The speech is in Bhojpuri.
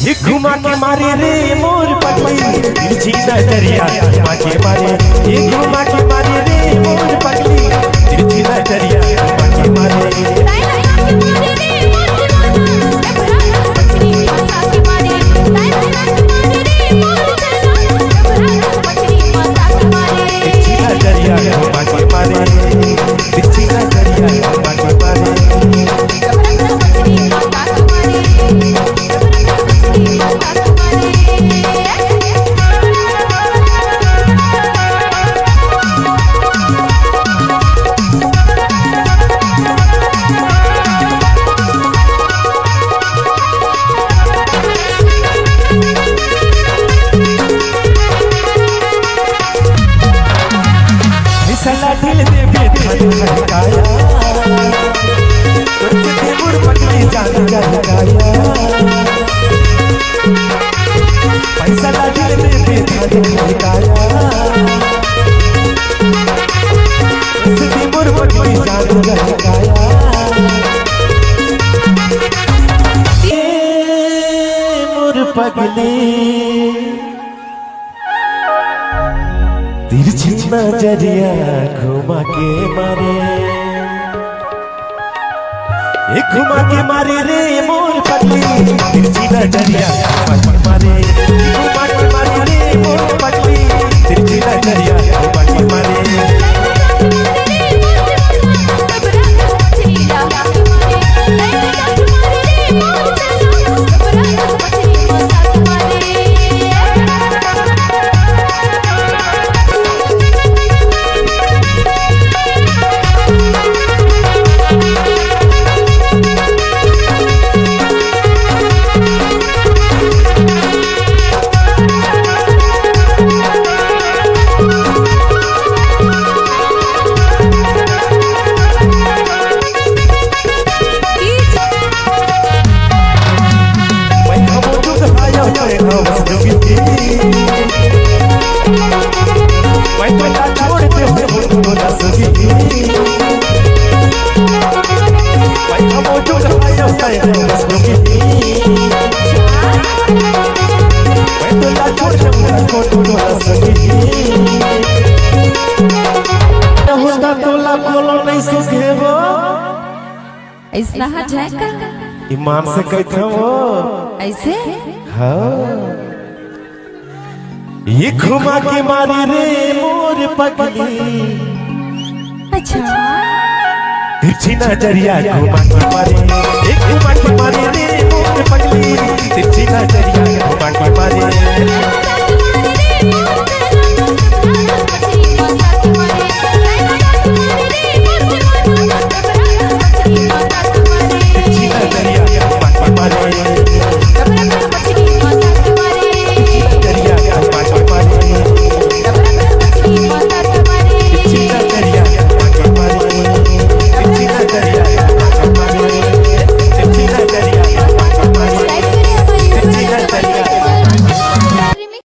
ये घुमा के मारे रे मोर पगली तिरछी नजरिया घुमा के मारे, ये घुमा के मारे रे मोर पगली तिरछी नजरिया घुमा के मारे। दिल दे बेथन खड़काया तुझे मोर पगली जान लगाया, पैसा ला दिल में बेथन खड़काया तुझे मोर पगली जान लगाया। मोर पगली तिरछी नजरिया घुमा के मारे, एक घुमा के मारे रे मोर पगली तिरछी नजरिया घुमा के मारे, घुमा के मारे रे मोर पगली तिरछी नजरिया घुमा के मारे। ऐसा है का ईमान से कहते हो ऐसे। हाँ ये घुमा के मारे रे मोर पगली, अच्छा तिरछी नजरिया घुमा के मारे, एक घुमा के मारे रे मोर पगली तिरछी